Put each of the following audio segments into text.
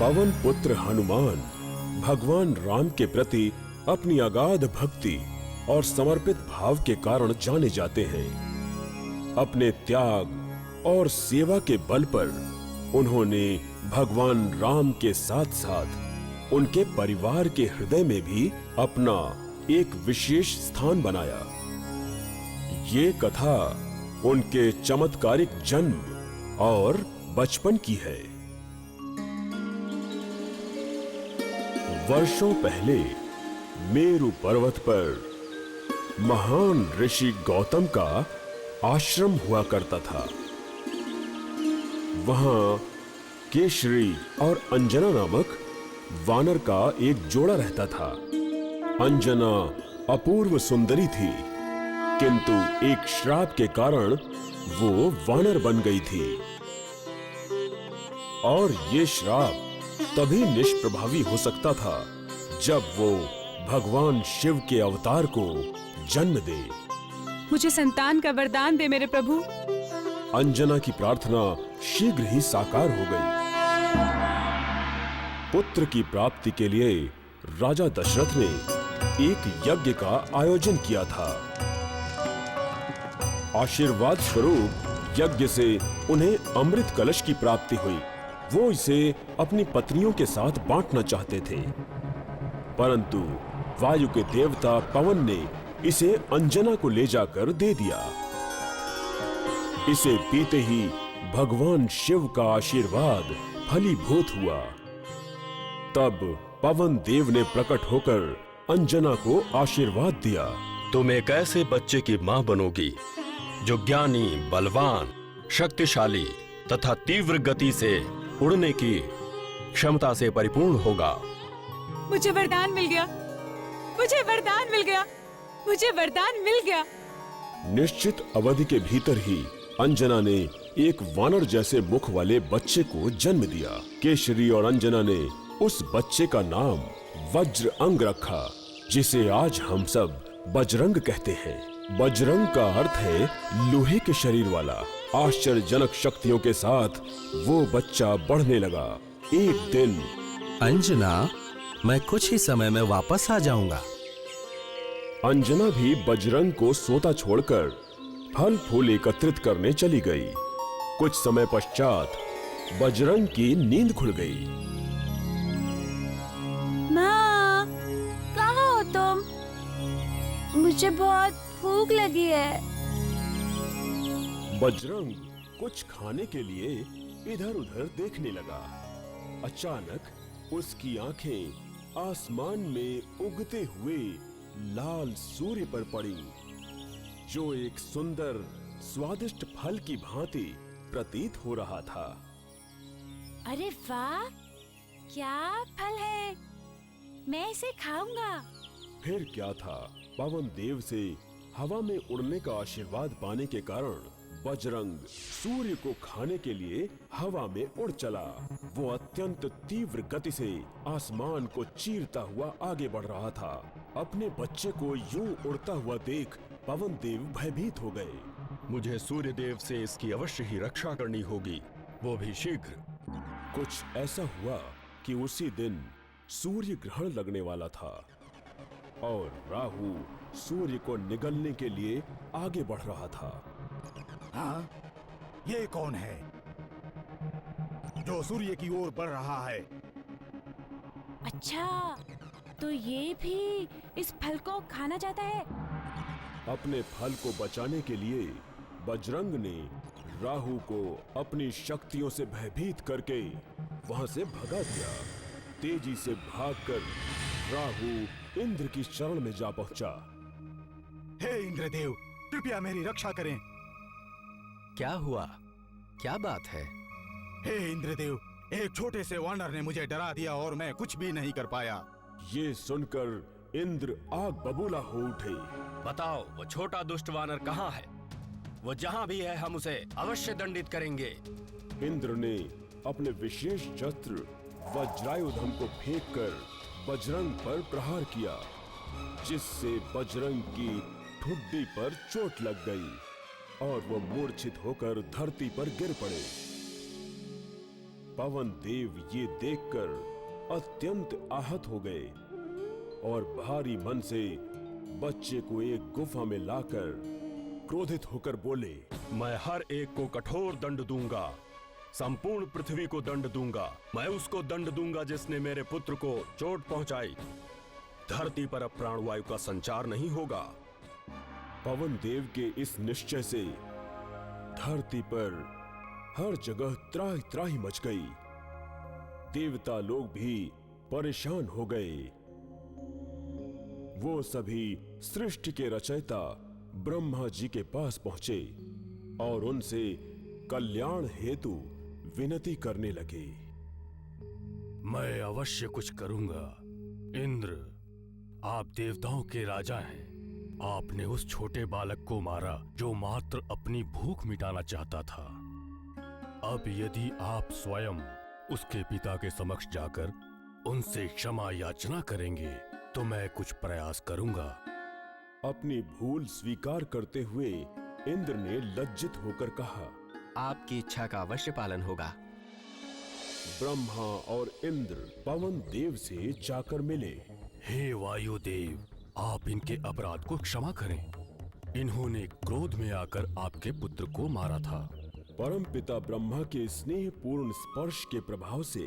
पवन पुत्र हनुमान भगवान राम के प्रति अपनी अगाध भक्ति और समर्पित भाव के कारण जाने जाते हैं। अपने त्याग और सेवा के बल पर उन्होंने भगवान राम के साथ साथ उनके परिवार के हृदय में भी अपना एक विशेष स्थान बनाया। ये कथा उनके चमत्कारिक जन्म और बचपन की है। वर्षों पहले मेरु पर्वत पर महान ऋषि गौतम का आश्रम हुआ करता था। वहां केशरी और अंजना नामक वानर का एक जोड़ा रहता था। अंजना अपूर्व सुंदरी थी, किंतु एक श्राप के कारण वो वानर बन गई थी और ये श्राप तभी निष्प्रभावी हो सकता था जब वो भगवान शिव के अवतार को जन्म दे। मुझे संतान का वरदान दे मेरे प्रभु। अंजना की प्रार्थना शीघ्र ही साकार हो गई। पुत्र की प्राप्ति के लिए राजा दशरथ ने एक यज्ञ का आयोजन किया था। आशीर्वाद स्वरूप यज्ञ से उन्हें अमृत कलश की प्राप्ति हुई। वो इसे अपनी पत्नियों के साथ बांटना चाहते थे, परंतु वायु के देवता पवन ने इसे अंजना को ले जाकर दे दिया। इसे पीते ही भगवान शिव का आशीर्वाद फलीभूत हुआ। तब पवन देव ने प्रकट होकर अंजना को आशीर्वाद दिया। तुम एक ऐसे बच्चे की मां बनोगी जो ज्ञानी, बलवान, शक्तिशाली तथा तीव्र गति से उड़ने की क्षमता से परिपूर्ण होगा। मुझे वरदान मिल गया, मुझे वरदान मिल गया, मुझे वरदान मिल गया। निश्चित अवधि के भीतर ही अंजना ने एक वानर जैसे मुख वाले बच्चे को जन्म दिया। केशरी और अंजना ने उस बच्चे का नाम वज्र अंग रखा, जिसे आज हम सब बजरंग कहते हैं। बजरंग का अर्थ है लोहे के शरीर वाला। आश्चर्यजनक शक्तियों के साथ वो बच्चा बढ़ने लगा। एक दिन अंजना, मैं कुछ ही समय में वापस आ जाऊंगा। अंजना भी बजरंग को सोता छोड़कर फल फूल एकत्रित करने चली गई। कुछ समय पश्चात बजरंग की नींद खुल गई। माँ, कहाँ हो तुम? मुझे बहुत भूख लगी है। बजरंग कुछ खाने के लिए इधर-उधर देखने लगा। अचानक उसकी आंखें आसमान में उगते हुए लाल सूर्य पर पड़ी, जो एक सुंदर स्वादिष्ट फल की भांति प्रतीत हो रहा था। अरे वाह, क्या फल है! मैं इसे खाऊंगा। फिर क्या था, पवन देव से हवा में उड़ने का आशीर्वाद पाने के कारण बजरंग सूर्य को खाने के लिए हवा में उड़ चला। वो अत्यंत तीव्र गति से आसमान को चीरता हुआ आगे बढ़ रहा था। अपने बच्चे को यूं उड़ता हुआ देख पवन देव भयभीत हो गए। मुझे सूर्य देव से इसकी अवश्य ही रक्षा करनी होगी, वो भी शीघ्र। कुछ ऐसा हुआ कि उसी दिन सूर्य ग्रहण लगने वाला था और राहु सूर्य को निगलने के लिए आगे बढ़ रहा था। हाँ? ये कौन है जो सूर्य की ओर बढ़ रहा है? अच्छा, तो ये भी इस फल को खाना चाहता है। अपने फल को बचाने के लिए बजरंग ने राहु को अपनी शक्तियों से भयभीत करके वहां से भगा दिया। तेजी से भागकर राहु इंद्र की शरण में जा पहुंचा। हे इंद्रदेव, कृपया मेरी रक्षा करें। क्या हुआ? क्या बात है? हे इंद्रदेव, एक छोटे से वानर ने मुझे डरा दिया और मैं कुछ भी नहीं कर पाया। ये सुनकर इंद्र आग बबूला हो उठे। बताओ, वो छोटा दुष्ट वानर कहाँ है? वो जहाँ भी है हम उसे अवश्य दंडित करेंगे। इंद्र ने अपने विशेष शस्त्र वज्रायुधम को फेंककर बजरंग पर प्रहार किया, जिससे बजरंग की ठुड्डी पर चोट लग गई और वो मूर्छित होकर धरती पर गिर पड़े। पवन देव ये देखकर अत्यंत आहत हो गए और भारी मन से बच्चे को एक गुफा में लाकर क्रोधित होकर बोले, मैं हर एक को कठोर दंड दूंगा, संपूर्ण पृथ्वी को दंड दूंगा। मैं उसको दंड दूंगा जिसने मेरे पुत्र को चोट पहुंचाई। धरती पर अब प्राणवायु का संचार नहीं होगा। पवन देव के इस निश्चय से धरती पर हर जगह त्राहि त्राहि मच गई। देवता लोग भी परेशान हो गए। वो सभी सृष्टि के रचयिता ब्रह्मा जी के पास पहुंचे और उनसे कल्याण हेतु विनती करने लगे। मैं अवश्य कुछ करूंगा। इंद्र, आप देवताओं के राजा हैं। आपने उस छोटे बालक को मारा जो मात्र अपनी भूख मिटाना चाहता था। अब यदि आप स्वयं उसके पिता के समक्ष जाकर उनसे क्षमा याचना करेंगे तो मैं कुछ प्रयास करूंगा। अपनी भूल स्वीकार करते हुए इंद्र ने लज्जित होकर कहा, आपकी इच्छा का अवश्य पालन होगा। ब्रह्मा और इंद्र पवन देव से जाकर मिले। हे वायुदेव, आप इनके अपराध को क्षमा करें। इन्होंने क्रोध में आकर आपके पुत्र को मारा था। परमपिता ब्रह्मा के स्नेहपूर्ण स्पर्श के प्रभाव से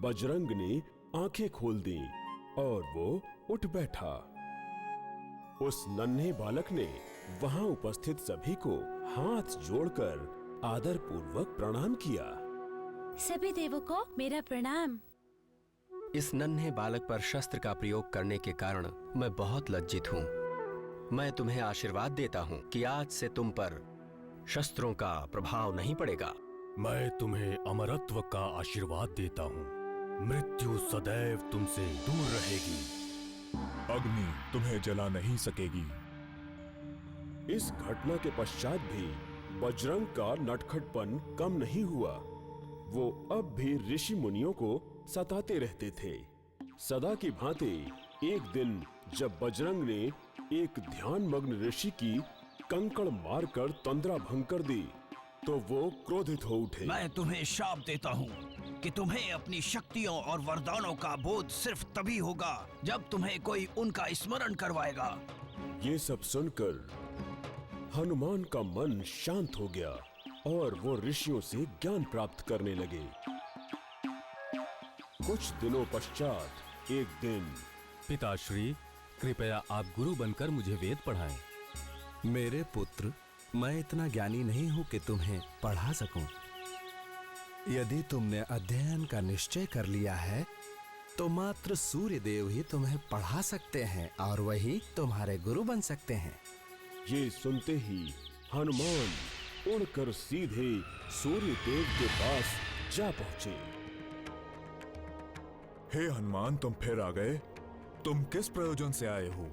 बजरंग ने आंखें खोल दी और वो उठ बैठा। उस नन्हे बालक ने वहां उपस्थित सभी को हाथ जोड़कर आदर पूर्वक प्रणाम किया। सभी देवों को मेरा प्रणाम। इस नन्हे बालक पर शस्त्र का प्रयोग करने के कारण मैं बहुत लज्जित हूँ। मैं तुम्हें आशीर्वाद देता हूँ कि आज से तुम पर शस्त्रों का प्रभाव नहीं पड़ेगा। मैं तुम्हें अमरत्व का आशीर्वाद देता हूँ। मृत्यु सदैव तुमसे दूर रहेगी। अग्नि तुम्हें जला नहीं सकेगी। इस घटना के पश्चात भी बजरंग का नटखटपन कम नहीं हुआ। वो अब भी ऋषि मुनियों को सताते रहते थे। सदा की भांति एक दिन जब बजरंग ने एक ध्यानमग्न ऋषि की कंकड़ मारकर तंद्रा भंग कर दी तो वो क्रोधित हो उठे। मैं तुम्हें शाप देता हूँ कि तुम्हें अपनी शक्तियों और वरदानों का बोध सिर्फ तभी होगा जब तुम्हें कोई उनका स्मरण करवाएगा। ये सब सुनकर हनुमान का मन शांत हो गया और वो ऋषियों से ज्ञान प्राप्त करने लगे। कुछ दिनों पश्चात एक दिन, पिताश्री, कृपया आप गुरु बनकर मुझे वेद पढ़ाएं। मेरे पुत्र, मैं इतना ज्ञानी नहीं हूं कि तुम्हें पढ़ा सकूं। यदि तुमने अध्ययन का निश्चय कर लिया है तो मात्र सूर्य देव ही तुम्हें पढ़ा सकते हैं और वही तुम्हारे गुरु बन सकते हैं। ये सुनते ही हनुमान उड़कर सीधे सूर्य देव के पास जा पहुंचे। हे हनुमान, तुम फिर आ गए। तुम किस प्रयोजन से आए हो?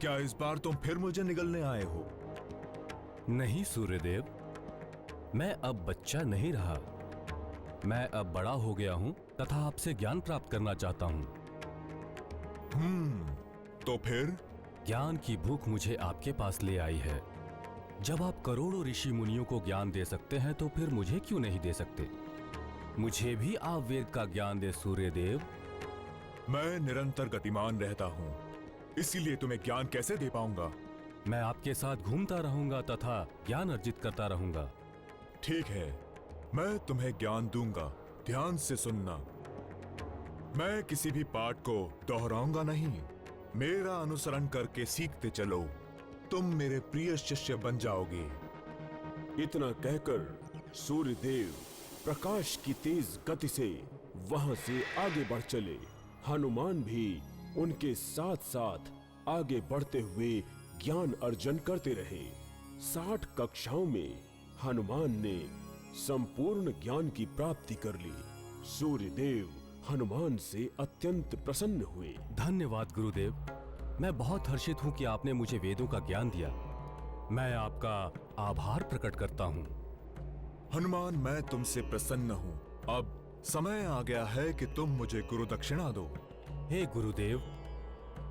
क्या इस बार तुम फिर मुझे निगलने आए हो? नहीं सूर्यदेव, मैं अब बच्चा नहीं रहा। मैं अब बड़ा हो गया हूँ तथा आपसे ज्ञान प्राप्त करना चाहता हूँ। तो फिर? ज्ञान की भूख मुझे आपके पास ले आई है। जब आप करोड़ों ऋषि मुनियों को ज्ञान दे सकते हैं तो फिर मुझे क्यों नहीं दे सकते? मुझे भी आप वेद का ज्ञान दे सूर्यदेव। मैं निरंतर गतिमान रहता हूँ, इसीलिए तुम्हें ज्ञान कैसे दे पाऊंगा? मैं आपके साथ घूमता रहूंगा तथा ज्ञान अर्जित करता रहूंगा। ठीक है, मैं तुम्हें ज्ञान दूंगा। ध्यान से सुनना। मैं किसी भी पाठ को दोहराऊंगा नहीं। मेरा अनुसरण करके सीखते चलो। तुम मेरे प्रिय शिष्य बन जाओगे। इतना कहकर सूर्यदेव प्रकाश की तेज गति से वहां से आगे बढ़ चले। हनुमान भी उनके साथ साथ आगे बढ़ते हुए ज्ञान अर्जन करते रहे। 60 कक्षाओं में हनुमान ने संपूर्ण ज्ञान की प्राप्ति कर ली। सूर्यदेव हनुमान से अत्यंत प्रसन्न हुए। धन्यवाद गुरुदेव। मैं बहुत हर्षित हूँ कि आपने मुझे वेदों का ज्ञान दिया। मैं आपका आभार प्रकट करता हूँ। हनुमान, मैं तुमसे प्रसन्न हूँ। अब समय आ गया है कि तुम मुझे गुरु दक्षिणा दो। हे गुरुदेव,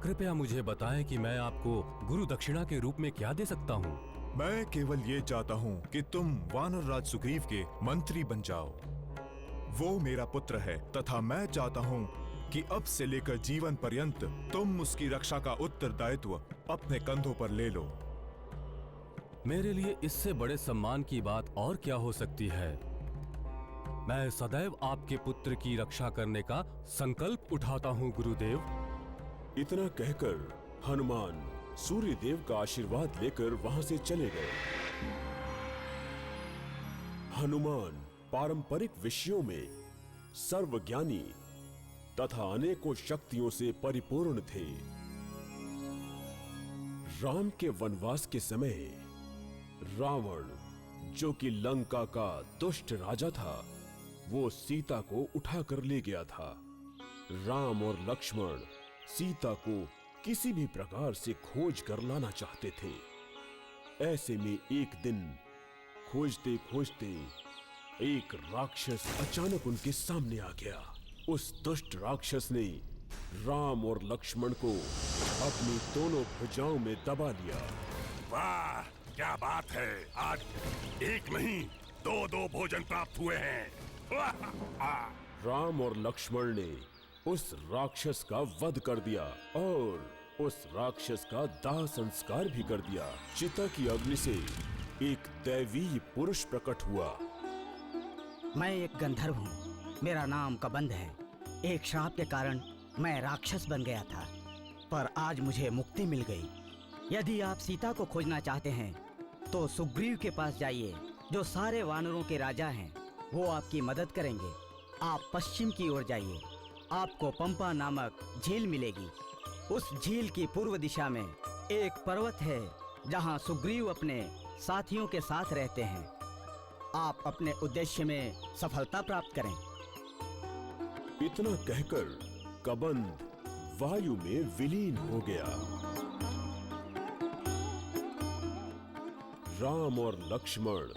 कृपया मुझे बताएं कि मैं आपको गुरु दक्षिणा के रूप में क्या दे सकता हूँ? मैं केवल ये चाहता हूँ कि तुम वानर राज सुग्रीव के मंत्री बन जाओ। वो मेरा पुत्र है तथा मैं चाहता हूँ कि अब से लेकर जीवन पर्यंत तुम उसकी रक्षा का उत्तरदायित्व अपने कंधों पर ले लो। मेरे लिए इससे बड़े सम्मान की बात और क्या हो सकती है। मैं सदैव आपके पुत्र की रक्षा करने का संकल्प उठाता हूँ गुरुदेव। इतना कहकर हनुमान सूर्य देव का आशीर्वाद लेकर वहां से चले गए। हनुमान पारंपरिक विषयों में सर्वज्ञानी तथा अनेकों शक्तियों से परिपूर्ण थे। राम के वनवास के समय रावण, जो कि लंका का दुष्ट राजा था, वो सीता को उठाकर ले गया था। राम और लक्ष्मण सीता को किसी भी प्रकार से खोज कर लाना चाहते थे। ऐसे में एक दिन खोजते खोजते एक राक्षस अचानक उनके सामने आ गया। उस दुष्ट राक्षस ने राम और लक्ष्मण को अपनी दोनों भुजाओं में दबा लिया। वाह, क्या बात है! आज एक नहीं, दो भोजन प्राप्त हुए हैं। राम और लक्ष्मण ने उस राक्षस का वध कर दिया और उस राक्षस का दाह संस्कार भी कर दिया। चिता की अग्नि से एक दैवीय पुरुष प्रकट हुआ। मैं एक गंधर्व हूँ, मेरा नाम कबंध है। एक श्राप के कारण मैं राक्षस बन गया था, पर आज मुझे मुक्ति मिल गई। यदि आप सीता को खोजना चाहते हैं तो सुग्रीव के पास जाइए, जो सारे वानरों के राजा हैं। वो आपकी मदद करेंगे। आप पश्चिम की ओर जाइए, आपको पंपा नामक झील मिलेगी। उस झील की पूर्व दिशा में एक पर्वत है, जहाँ सुग्रीव अपने साथियों के साथ रहते हैं। आप अपने उद्देश्य में सफलता प्राप्त करें। इतना कहकर कबंध वायु में विलीन हो गया। राम और लक्ष्मण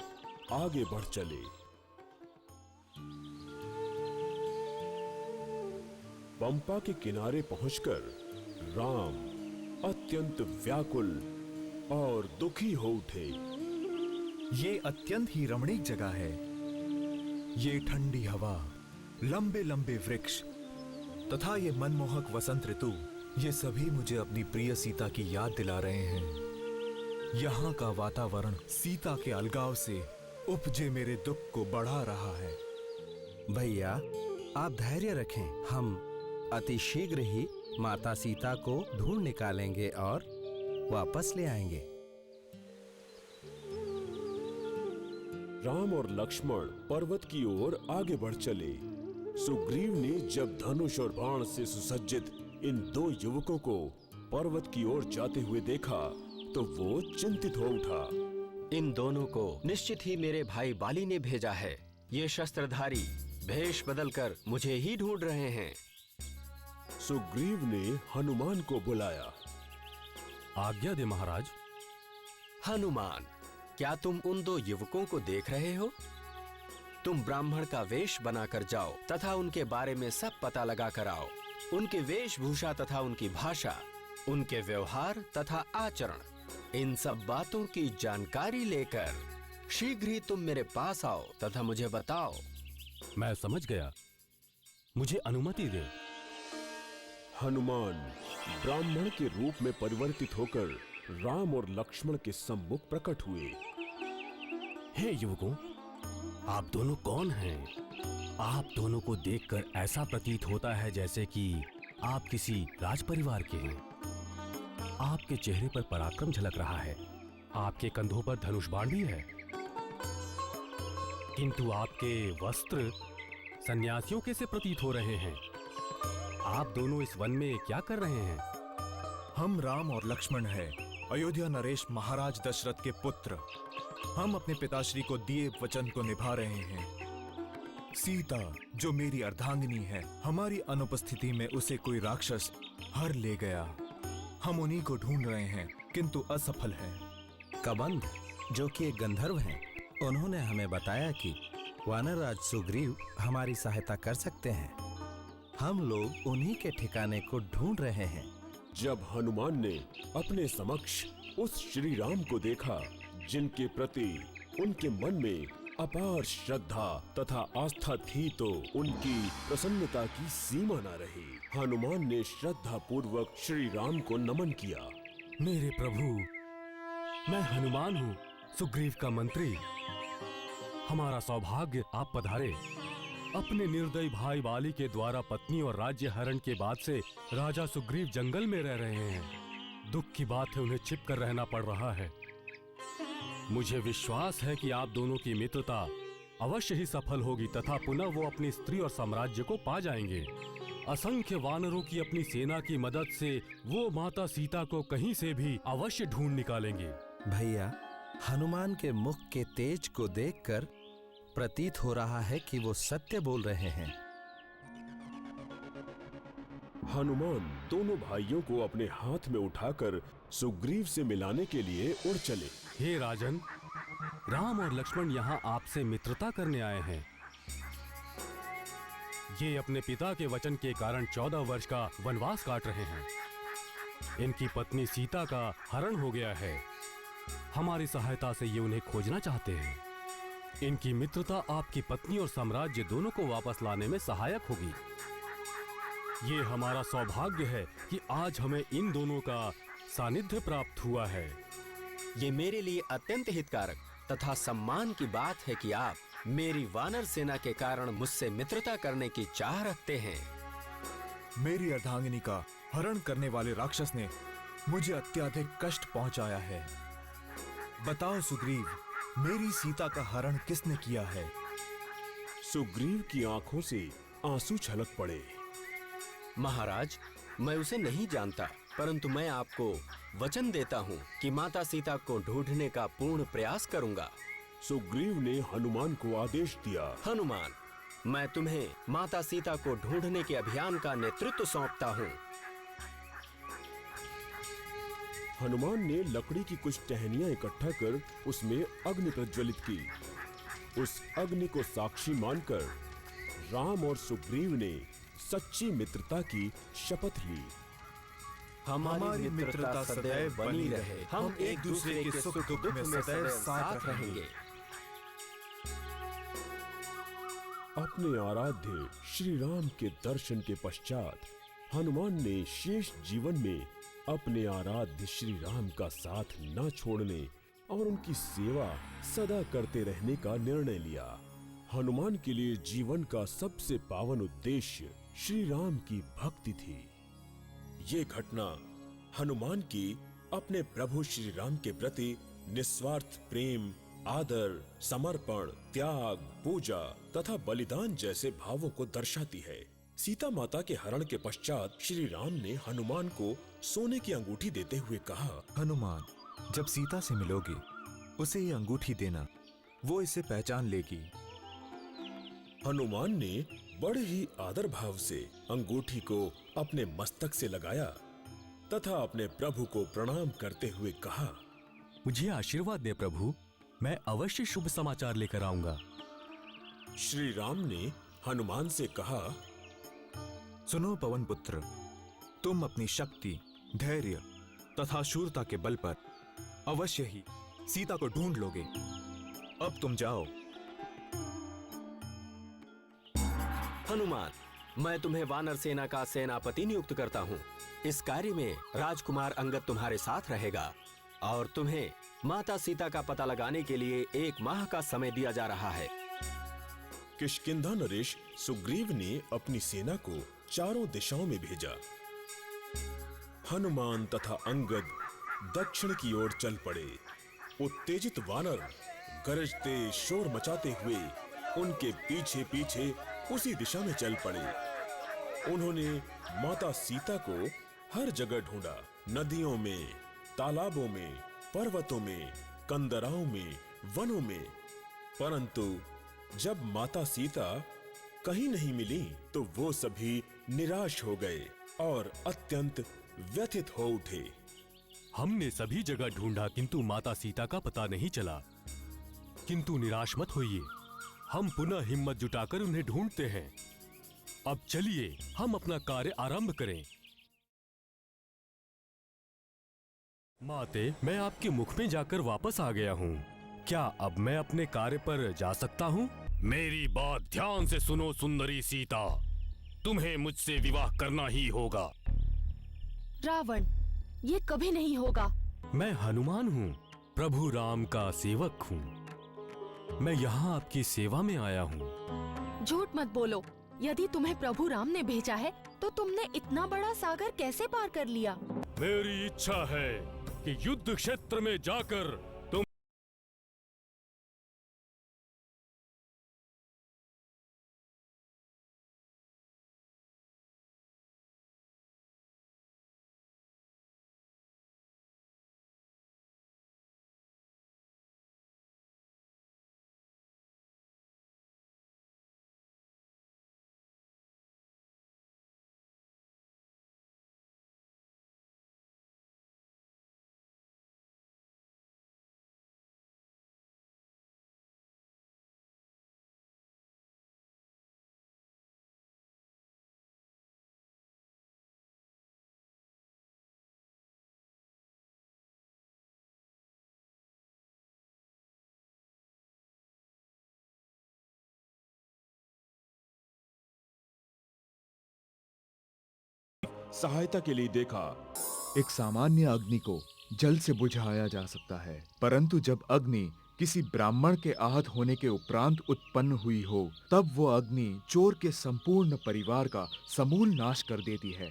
आगे बढ़ चले। पंपा के किनारे पहुंचकर राम अत्यंत व्याकुल और दुखी हो उठे। ये अत्यंत ही रमणीक जगह है। ये ठंडी हवा, लंबे लंबे वृक्ष तथा ये मनमोहक वसंत ऋतु, ये सभी मुझे अपनी प्रिय सीता की याद दिला रहे हैं। यहाँ का वातावरण सीता के अलगाव से उपजे मेरे दुख को बढ़ा रहा है। भैया, आप धैर्य रखें। हम अति शीघ्र ही माता सीता को ढूंढ निकालेंगे और वापस ले आएंगे। राम और लक्ष्मण पर्वत की ओर आगे बढ़ चले। सुग्रीव ने जब धनुष और बाण से सुसज्जित इन दो युवकों को पर्वत की ओर जाते हुए देखा तो वो चिंतित हो उठा। इन दोनों को निश्चित ही मेरे भाई बाली ने भेजा है। ये शस्त्रधारी भेष बदलकर मुझे ही ढूंढ रहे हैं। सुग्रीव ने हनुमान को बुलाया। आज्ञा दे महाराज। हनुमान, क्या तुम उन दो युवकों को देख रहे हो? तुम ब्राह्मण का वेश बनाकर जाओ तथा उनके बारे में सब पता लगा कर आओ। उनके वेशभूषा तथा उनकी भाषा, उनके व्यवहार तथा आचरण, इन सब बातों की जानकारी लेकर शीघ्र ही तुम मेरे पास आओ तथा मुझे बताओ। मैं समझ गया, मुझे अनुमति दे। हनुमान ब्राह्मण के रूप में परिवर्तित होकर राम और लक्ष्मण के सम्मुख प्रकट हुए। हे युवकों, आप दोनों कौन हैं? आप दोनों को देखकर ऐसा प्रतीत होता है जैसे कि आप किसी राज परिवार के हैं। आपके चेहरे पर पराक्रम झलक रहा है। आपके कंधों पर धनुष बाण भी है, किंतु आपके वस्त्र सन्यासियों के से प्रतीत हो रहे हैं। आप दोनों इस वन में क्या कर रहे हैं? हम राम और लक्ष्मण हैं, अयोध्या नरेश महाराज दशरथ के पुत्र। हम अपने पिताश्री को दिए वचन को निभा रहे हैं। सीता, जो मेरी अर्धांगिनी है, हमारी अनुपस्थिति में उसे कोई राक्षस हर ले गया। हम उन्हीं को ढूंढ रहे हैं, किंतु असफल हैं। कबंध, जो कि एक गंधर्व हैं, उन्होंने हमें बताया कि वानरराज सुग्रीव हमारी सहायता कर सकते हैं। हम लोग उन्हीं के ठिकाने को ढूंढ रहे हैं। जब हनुमान ने अपने समक्ष उस श्री राम को देखा, जिनके प्रति उनके मन में अपार श्रद्धा तथा आस्था थी तो उनकी प्रसन्नता की सीमा न रही। हनुमान ने श्रद्धा पूर्वक श्री राम को नमन किया। मेरे प्रभु, मैं हनुमान हूँ, सुग्रीव का मंत्री। हमारा सौभाग्य आप पधारे। अपने निर्दयी भाई बाली के द्वारा पत्नी और राज्य हरण के बाद से राजा सुग्रीव जंगल में रह रहे हैं। दुख की बात है, उन्हें छिप कर रहना पड़ रहा है। मुझे विश्वास है कि आप दोनों की मित्रता अवश्य ही सफल होगी तथा पुनः वो अपनी स्त्री और साम्राज्य को पा जाएंगे। असंख्य वानरों की अपनी सेना की मदद से वो माता सीता को कहीं से भी अवश्य ढूंढ निकालेंगे। भैया, हनुमान के मुख के तेज को देखकर प्रतीत हो रहा है कि वो सत्य बोल रहे हैं। हनुमान दोनों भाइयों को अपने हाथ में उठाकर सुग्रीव से मिलाने के लिए उड़ चले। हे राजन, राम और लक्ष्मण यहाँ आपसे मित्रता करने आए हैं। ये अपने पिता के वचन के कारण 14 वर्ष का वनवास काट रहे हैं। इनकी पत्नी सीता का हरण हो गया है। हमारी सहायता से ये उन्हें खोजना चाहते हैं। इनकी मित्रता आपकी पत्नी और साम्राज्य दोनों को वापस लाने में सहायक होगी। ये हमारा सौभाग्य है कि आज हमें इन दोनों का सानिध्य प्राप्त हुआ है। ये मेरे लिए अत्यंत हितकारक तथा सम्मान की बात है कि आप मेरी वानर सेना के कारण मुझसे मित्रता करने की चाह रखते हैं। मेरी अर्धांगिनी का हरण करने वाले राक्षस ने मुझे अत्यधिक कष्ट पहुंचाया है। बताओ सुग्रीव, मेरी सीता का हरण किसने किया है? सुग्रीव की आंखों से आंसू छलक पड़े। महाराज, मैं उसे नहीं जानता, परंतु मैं आपको वचन देता हूँ कि माता सीता को ढूंढने का पूर्ण प्रयास करूंगा। सुग्रीव ने हनुमान को आदेश दिया। हनुमान, मैं तुम्हें माता सीता को ढूंढने के अभियान का नेतृत्व सौंपता हूँ। हनुमान ने लकड़ी की कुछ टहनियां इकट्ठा कर उसमें अग्नि प्रज्वलित की। उस अग्नि को साक्षी मानकर राम और सुग्रीव ने सच्ची मित्रता की शपथ ली। हमारी मित्रता सदैव बनी रहे। हम एक दूसरे के सुख दुख में सदैव साथ रहेंगे। अपने आराध्य श्री राम के दर्शन के पश्चात हनुमान ने शेष जीवन में अपने आराध्य श्री राम का साथ न छोड़ने और उनकी सेवा सदा करते रहने का निर्णय लिया। हनुमान के लिए जीवन का सबसे पावन उद्देश्य श्री राम की भक्ति थी। ये घटना हनुमान की अपने प्रभु श्री राम के प्रति निस्वार्थ प्रेम, आदर, समर्पण, त्याग, पूजा तथा बलिदान जैसे भावों को दर्शाती है। सीता माता के हरण के पश्चात श्री राम ने हनुमान को सोने की अंगूठी देते हुए कहा, हनुमान, जब सीता से मिलोगे उसे ये अंगूठी देना, वो इसे पहचान लेगी। हनुमान ने बड़े ही आदर भाव से अंगूठी को अपने मस्तक से लगाया तथा अपने प्रभु को प्रणाम करते हुए कहा, मुझे आशीर्वाद दे प्रभु, मैं अवश्य शुभ समाचार लेकर आऊंगा। श्री राम ने हनुमान से कहा, सुनो पवन पुत्र, तुम अपनी शक्ति, धैर्य तथा शूरता के बल पर अवश्य ही सीता को ढूंढ लोगे। अब तुम जाओ। हनुमान, मैं तुम्हें वानर सेना का सेनापति नियुक्त करता हूँ। इस कार्य में राजकुमार अंगद तुम्हारे साथ रहेगा और तुम्हें माता सीता का पता लगाने के लिए 1 माह का समय दिया जा रहा है। किष्किंधा नरेश सुग्रीव ने अपनी सेना को चारों दिशाओं में भेजा। हनुमान तथा अंगद दक्षिण की ओर चल पड़े। उत्तेजित वानर गरजते शोर मचाते हुए उनके पीछे पीछे उसी दिशा में चल पड़े। उन्होंने माता सीता को हर जगह ढूंढा, नदियों में, तालाबों में, पर्वतों में, कंदराओं में, वनों में, परंतु जब माता सीता कहीं नहीं मिली तो वो सभी निराश हो गए और अत्यंत व्यथित हो उठे। हमने सभी जगह ढूंढा किंतु माता सीता का पता नहीं चला। किंतु निराश मत होइए, हम पुनः हिम्मत जुटाकर उन्हें ढूंढते हैं। अब चलिए हम अपना कार्य आरंभ करें। माते, मैं आपके मुख में जाकर वापस आ गया हूँ। क्या अब मैं अपने कार्य पर जा सकता हूँ? मेरी बात ध्यान से सुनो सुंदरी सीता, तुम्हें मुझसे विवाह करना ही होगा। रावण, ये कभी नहीं होगा। मैं हनुमान हूँ, प्रभु राम का सेवक हूँ। मैं यहाँ आपकी सेवा में आया हूँ। झूठ मत बोलो। यदि तुम्हें प्रभु राम ने भेजा है तो तुमने इतना बड़ा सागर कैसे पार कर लिया? मेरी इच्छा है कि युद्ध क्षेत्र में जाकर तुम सहायता के लिए देखा। एक सामान्य अग्नि को जल से बुझाया जा सकता है, परंतु जब अग्नि किसी ब्राह्मण के आहत होने के उपरांत उत्पन्न हुई हो, तब वो अग्नि चोर के संपूर्ण परिवार का समूल नाश कर देती है।